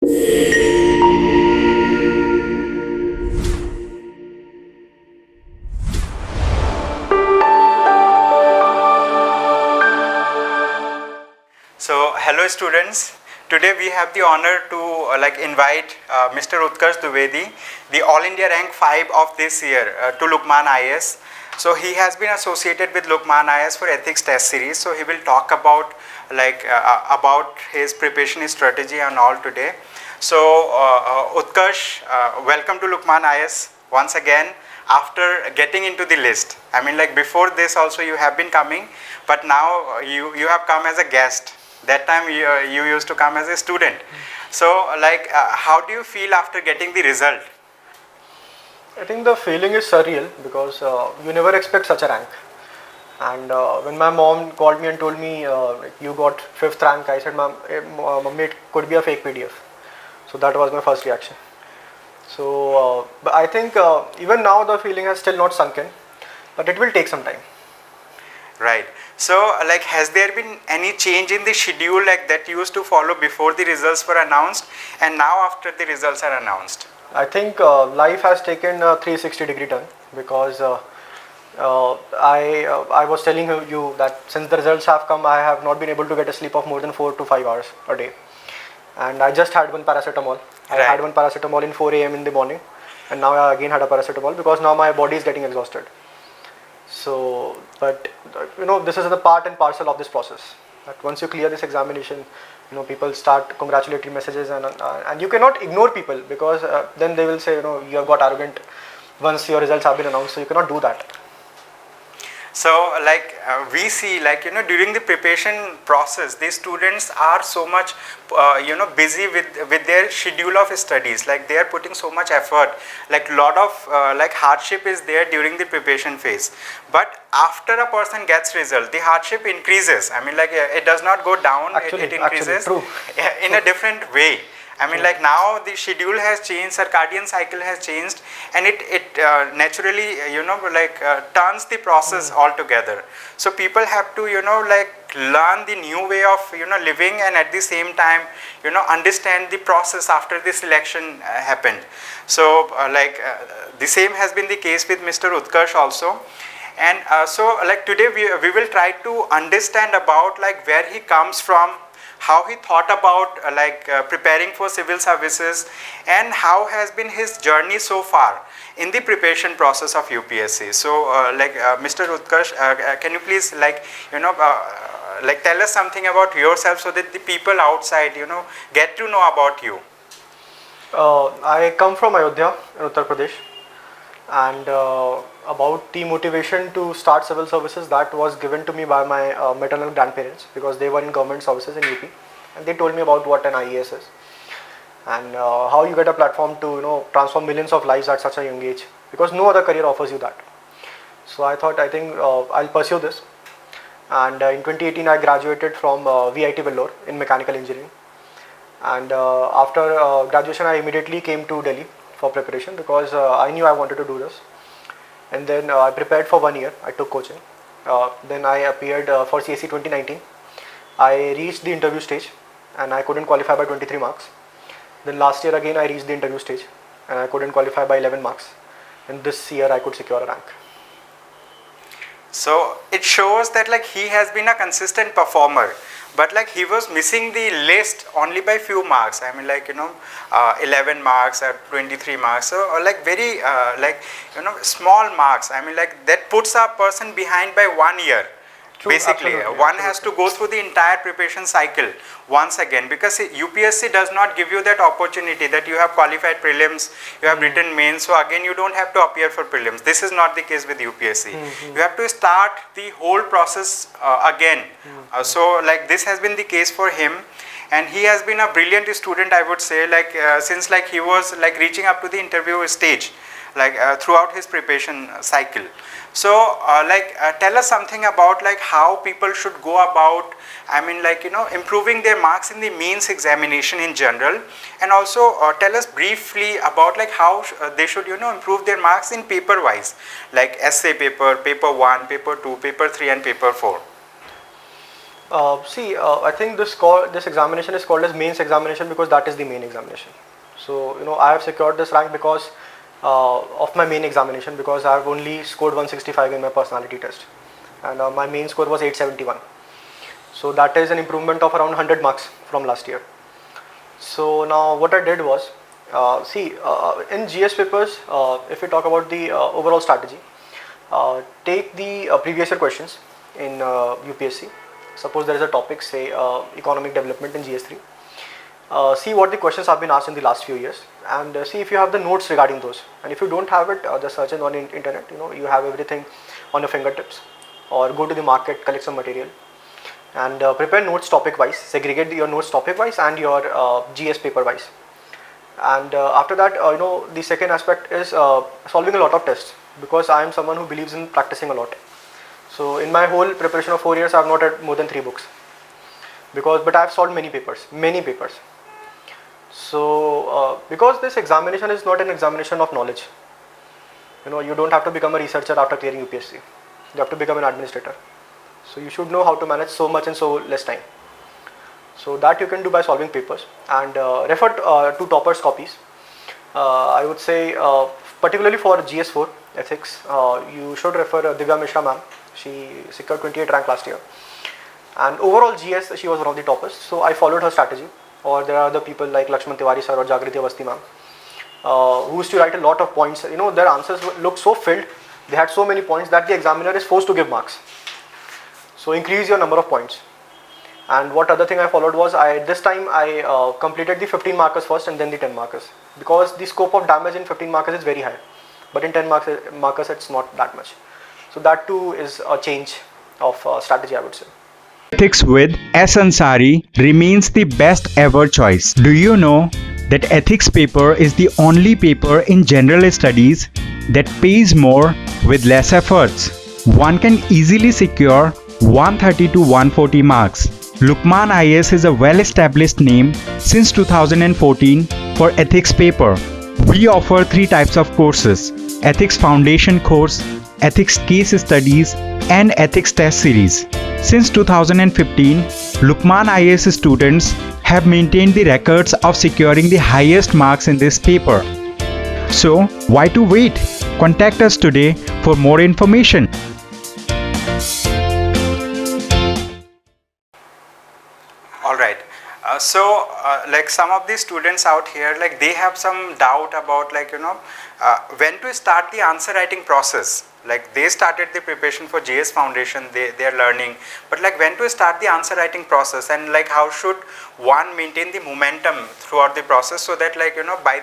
So, hello students. Today we have the honor to invite Mr. Utkarsh Dwivedi, the All India rank 5 of this year to Lukmaan IAS. So he has been associated with Lukmaan IAS for ethics test series. So he will talk about about his preparation strategy and all today. So Utkarsh, welcome to Lukmaan IAS once again. After getting into the list, I mean, like before this also you have been coming, but now you have come as a guest. That time you used to come as a student. So how do you feel after getting the result? I think the feeling is surreal because you never expect such a rank. And when my mom called me and told me you got 5th rank, I said, Mummy, it could be a fake PDF. So that was my first reaction. So but I think even now the feeling has still not sunk in, but it will take some time. Right. So has there been any change in the schedule that you used to follow before the results were announced and now after the results are announced? I think life has taken a 360-degree turn because I was telling you that since the results have come, I have not been able to get a sleep of more than 4 to 5 hours a day. And I just had one paracetamol. I had one paracetamol in 4 a.m. in the morning, and now I again had a paracetamol because now my body is getting exhausted. So, but you know, this is the part and parcel of this process. That once you clear this examination, you know, people start congratulatory messages, and you cannot ignore people because then they will say, you know, you have got arrogant once your results have been announced. So you cannot do that. So we see during the preparation process, these students are so much busy with their schedule of studies. Like they are putting so much effort. Like lot of hardship is there during the preparation phase. But after a person gets result, the hardship increases. I mean, it does not go down. It increases in a different way. I mean, now the schedule has changed, circadian cycle has changed, and it naturally, turns the process altogether. So people have to, learn the new way of, living, and at the same time, understand the process after the selection happened. So the same has been the case with Mr. Utkarsh also. And so today we will try to understand about where he comes from, how he thought about preparing for civil services, and how has been his journey so far in the preparation process of UPSC. So Mr. Utkarsh, can you please tell us something about yourself so that the people outside get to know about you? I come from Ayodhya in Uttar Pradesh, and about the motivation to start civil services, that was given to me by my maternal grandparents because they were in government services in UP, and they told me about what an IAS is and how you get a platform to transform millions of lives at such a young age, because no other career offers you that. So I thought, I think I'll pursue this, and in 2018 I graduated from VIT Vellore in mechanical engineering, and after graduation I immediately came to Delhi for preparation because I knew I wanted to do this. And then I prepared for 1 year. I took coaching. Then I appeared for CSE 2019. I reached the interview stage and I couldn't qualify by 23 marks. Then last year again I reached the interview stage and I couldn't qualify by 11 marks. And this year I could secure a rank. So it shows that he has been a consistent performer, but he was missing the list only by few marks. I mean 11 marks or 23 marks, so very small marks. I mean that puts a person behind by 1 year. True, basically one has to go through the entire preparation cycle once again, because UPSC does not give you that opportunity that you have qualified prelims, you have written mains, so again you don't have to appear for prelims. This is not the case with UPSC. You have to start the whole process again. So this has been the case for him, and he has been a brilliant student, I would say, since he was reaching up to the interview stage throughout his preparation cycle. So tell us something about how people should go about, I mean improving their marks in the mains examination in general, and also tell us briefly about how they should improve their marks in paper wise, like essay paper, paper 1, paper 2, paper 3 and paper 4. I think this examination is called as mains examination because that is the main examination. So, I have secured this rank because of my main examination, because I have only scored 165 in my personality test, and my main score was 871. So that is an improvement of around 100 marks from last year. So now what I did was, in GS papers, if we talk about the overall strategy, take the previous year questions in UPSC. Suppose there is a topic, say economic development in GS3. See what the questions have been asked in the last few years, and see if you have the notes regarding those. And if you don't have it, just search it on the internet. You have everything on your fingertips, or go to the market, collect some material, and prepare notes topic wise. Segregate your notes topic wise and your GS paper wise. And after that, the second aspect is solving a lot of tests, because I am someone who believes in practicing a lot. So in my whole preparation of 4 years, I have not read more than 3 books, but I have solved many papers. So because this examination is not an examination of knowledge, you don't have to become a researcher after clearing UPSC. You have to become an administrator. So you should know how to manage so much in so less time. So that you can do by solving papers, and refer to toppers copies. I would say particularly for GS4 ethics, you should refer Divya Mishra ma'am. She secured 28 rank last year, and overall GS she was one of the toppers. So I followed her strategy. Or there are other people like Lakshman Tiwari sir or Jagriti Avasthi ma'am, who used to write a lot of points. Their answers looked so filled. They had so many points that the examiner is forced to give marks. So increase your number of points. And what other thing I followed was, this time I completed the 15 markers first and then the 10 markers, because the scope of damage in 15 markers is very high, but in 10 markers it's not that much. So that too is a change of strategy, I would say. Ethics with S. Ansari remains the best ever choice. Do you know that ethics paper is the only paper in general studies that pays more with less efforts? One can easily secure 130 to 140 marks. Lukmaan IAS is a well-established name since 2014 for ethics paper. We offer 3 types of courses: Ethics Foundation course, Ethics Case Studies, and Ethics Test Series. Since 2015, Lukmaan IAS students have maintained the records of securing the highest marks in this paper. So, why to wait? Contact us today for more information. Alright, like some of these students out here, like they have some doubt about when to start the answer writing process. Like they started the preparation for GS Foundation, they are learning, but like when to start the answer writing process, and like how should one maintain the momentum throughout the process, so that by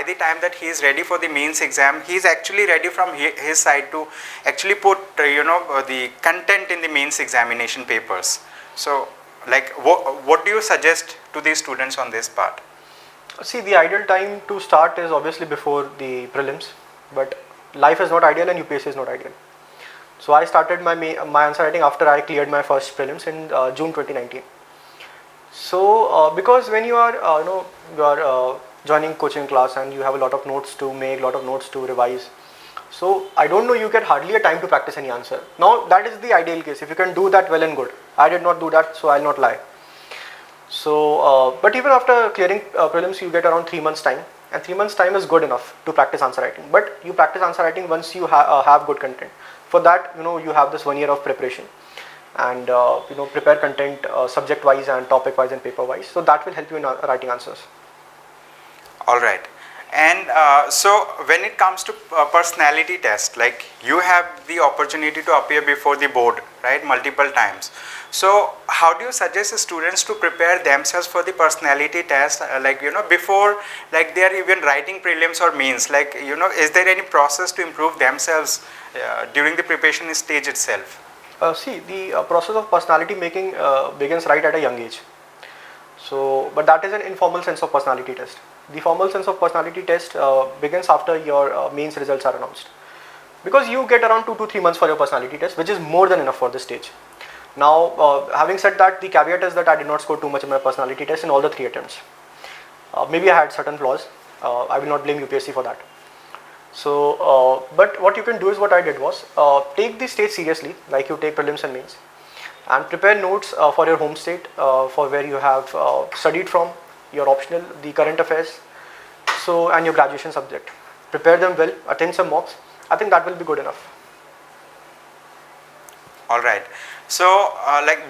the time that he is ready for the mains exam, he is actually ready from his side to actually put the content in the mains examination papers. So like what do you suggest to these students on this part? See, the ideal time to start is obviously before the prelims, but life is not ideal and UPSC is not ideal. So I started my answer writing after I cleared my first prelims in June 2019. So because when you are joining coaching class and you have a lot of notes to make, lot of notes to revise, so I don't know, you get hardly a time to practice any answer. Now that is the ideal case. If you can do that, well and good. I did not do that, so I'll not lie. So but even after clearing prelims, you get around 3 months time, and 3 months time is good enough to practice answer writing. But you practice answer writing once you have good content. For that, you have this 1 year of preparation, and prepare content subject wise and topic wise and paper wise. So that will help you in writing answers. All right. And so when it comes to personality test, like you have the opportunity to appear before the board, right, multiple times. So how do you suggest students to prepare themselves for the personality test, before like they are even writing prelims or mains? Like, is there any process to improve themselves during the preparation stage itself? See, the process of personality making begins right at a young age. So, but that is an informal sense of personality test. The formal sense of personality test begins after your mains results are announced, because you get around 2 to 3 months for your personality test, which is more than enough for this stage. Now, having said that, the caveat is that I did not score too much in my personality test in all the 3 attempts. Maybe I had certain flaws. I will not blame UPSC for that. So, but what you can do is, what I did was, take the stage seriously, like you take prelims and mains. and prepare notes for your home state, for where you have studied from, your optional, the current affairs, so and your graduation subject. Prepare them well, attend some mocks. I think that will be good enough. All right. So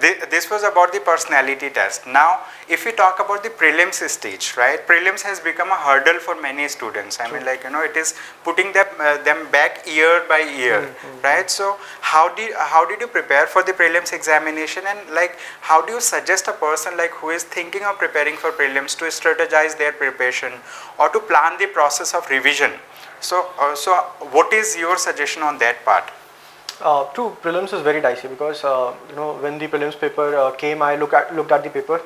this was about the personality test. Now if we talk about the prelims stage, right, prelims has become a hurdle for many students. I mean, like, you know, it is putting them back year by year, right? So how did you prepare for the prelims examination, and like how do you suggest a person like who is thinking of preparing for prelims to strategize their preparation or to plan the process of revision? So what is your suggestion on that part? True, prelims is very dicey because you know, when the prelims paper came, I looked at the paper,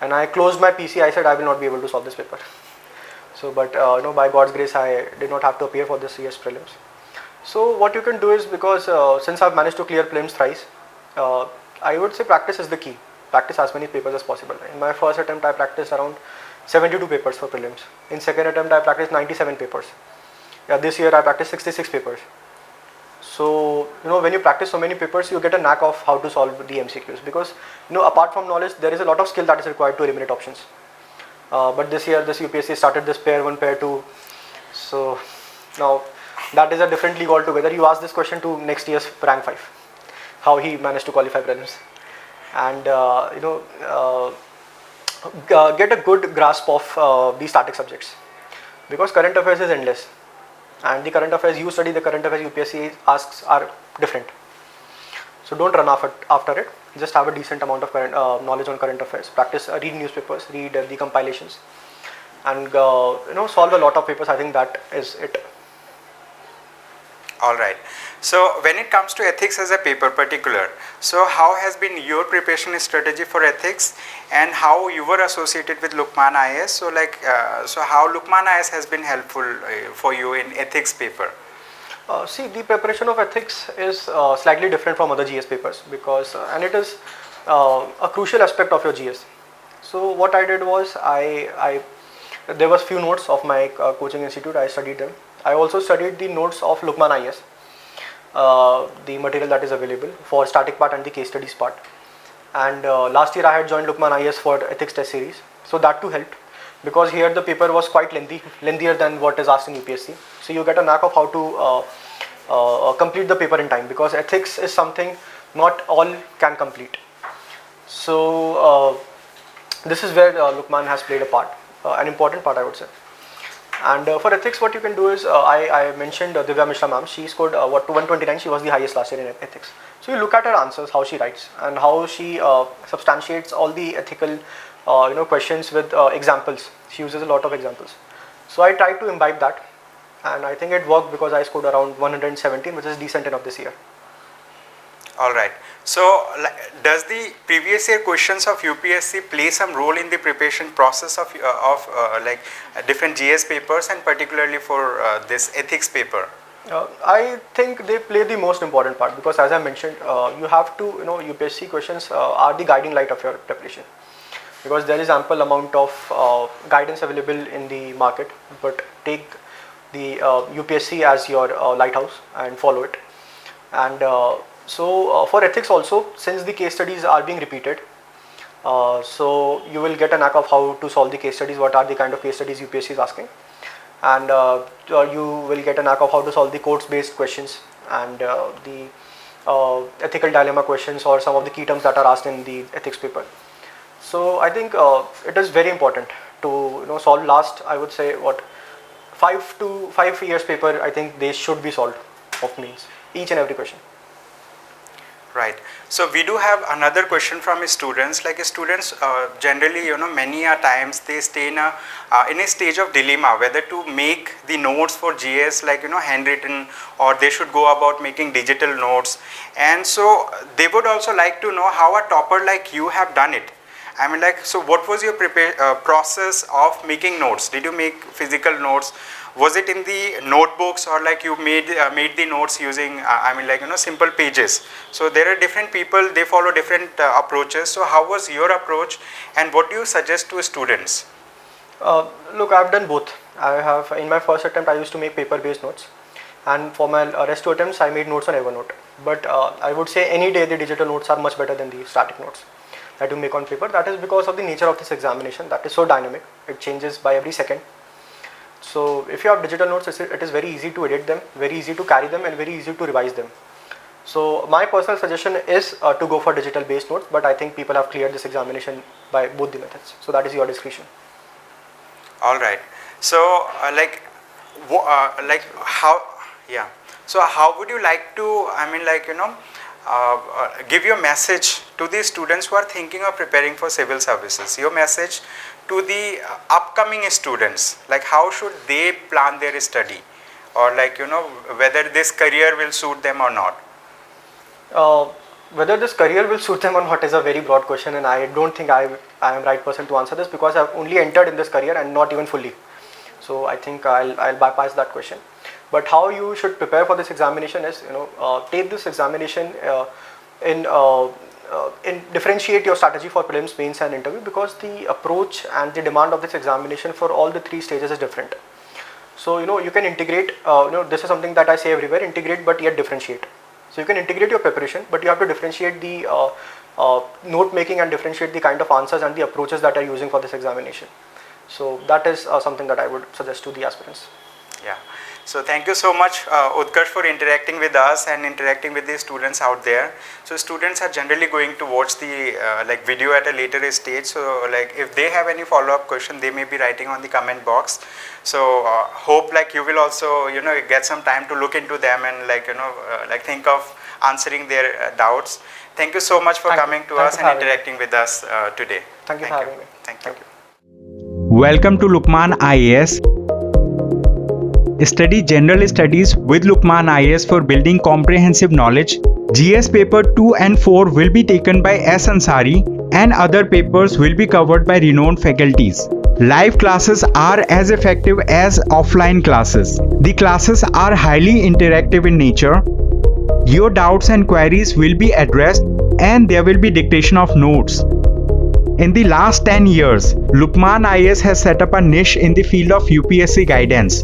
and I closed my PC. I said I will not be able to solve this paper. So, but you know, by God's grace, I did not have to appear for the CS prelims. So, what you can do is, because since I've managed to clear prelims thrice, I would say practice is the key. Practice as many papers as possible. In my first attempt, I practiced around 72 papers for prelims. In second attempt, I practiced 97 papers. Yeah, this year I practiced 66 papers. So, you know, when you practice so many papers, you get a knack of how to solve the MCQs, because, you know, apart from knowledge, there is a lot of skill that is required to eliminate options. But this year, this UPSC started this pair 1, pair 2. So, now that is a different league altogether. You ask this question to next year's rank 5, how he managed to qualify prelims. And, you know, get a good grasp of the static subjects, because current affairs is endless. And the current affairs you study, the current affairs UPSC asks are different. So don't run after it. Just have a decent amount of current knowledge on current affairs. Practice, read newspapers, read the compilations, and you know, solve a lot of papers. I think that is it. All right. So when it comes to ethics as a paper particular, so how has been your preparation strategy for ethics, and how you were associated with Lukmaan IAS? So like, so how Lukmaan IAS has been helpful for you in ethics paper? See, the preparation of ethics is slightly different from other GS papers, because and it is a crucial aspect of your GS. So what I did was, there was few notes of my coaching institute. I studied them. I also studied the notes of Lukmaan IAS, the material that is available for static part and the case studies part. And last year I had joined Lukmaan IAS for ethics test series, so that too helped, because here the paper was quite lengthier than what is asked in UPSC. So you get a knack of how to complete the paper in time, because ethics is something not all can complete. So this is where Lukmaan has played a part, an important part, I would say. And for ethics, what you can do is, I mentioned Divya Mishra ma'am. She scored 129. She was the highest last year in ethics. So you look at her answers, how she writes, and how she substantiates all the ethical you know, questions with examples. She uses a lot of examples. So I tried to imbibe that, and I think it worked, because I scored around 117, which is decent enough this year. All right. So does the previous year questions of UPSC play some role in the preparation process of like different GS papers, and particularly for this ethics paper? I think they play the most important part, because as I mentioned, you have to, you know, UPSC questions are the guiding light of your preparation, because there is ample amount of guidance available in the market, but take the UPSC as your lighthouse and follow it. And so for ethics also, since the case studies are being repeated, so you will get a knack of how to solve the case studies, what are the kind of case studies UPSC is asking, and you will get a knack of how to solve the course based questions, and the ethical dilemma questions, or some of the key terms that are asked in the ethics paper. So I think it is very important to, you know, solve last, I would say, what, 5 years paper. I think they should be solved of means, each and every question. Right. So we do have another question from students. Like students generally, you know, many a times they stay in a stage of dilemma whether to make the notes for GS, like, you know, handwritten, or they should go about making digital notes. And so they would also like to know how a topper like you have done it. I mean, like, so what was your process of making notes? Did you make physical notes? Was it in the notebooks, or like you made the notes using I mean, like, you know, simple pages? So there are different people, they follow different approaches. So how was your approach, and what do you suggest to students? Look, I've done both. I have, in my first attempt, I used to make paper based notes. and for my rest 2 attempts I made notes on Evernote. But I would say any day the digital notes are much better than the static notes that you make on paper. That is because of the nature of this examination, that is so dynamic, it changes by every second. So if you have digital notes, it is very easy to edit them, very easy to carry them, and very easy to revise them. So my personal suggestion is to go for digital based notes, but I think people have cleared this examination by both the methods. So that is your discretion. All right. So So how would you like to, give your message to the students who are thinking of preparing for civil services? Your message to the upcoming students, like how should they plan their study, or whether this career will suit them or not? Whether this career will suit them or not is a very broad question, and I don't think I am right person to answer this, because I've only entered in this career and not even fully. So I think I'll bypass that question. But how you should prepare for this examination is, take this examination in differentiate your strategy for prelims, mains and interview, because the approach and the demand of this examination for all the 3 stages is different. So you can integrate, this is something that I say everywhere, integrate but yet differentiate. So you can integrate your preparation, but you have to differentiate the note making and differentiate the kind of answers and the approaches that are using for this examination. So that is something that I would suggest to the aspirants. Yeah. So thank you so much, Utkarsh, for interacting with us and interacting with the students out there. So students are generally going to watch the video at a later stage. So if they have any follow-up question, they may be writing on the comment box. So hope you will also get some time to look into them and think of answering their doubts. Thank you so much for coming to us and interacting with us today. Thank you for having me. Thank you. Welcome to Lukmaan IAS. Study General Studies with Lukmaan IAS for building comprehensive knowledge. GS paper 2 and 4 will be taken by S. Ansari, and other papers will be covered by renowned faculties. Live classes are as effective as offline classes. The classes are highly interactive in nature. Your doubts and queries will be addressed, and there will be dictation of notes. In the last 10 years, Lukmaan IAS has set up a niche in the field of UPSC guidance.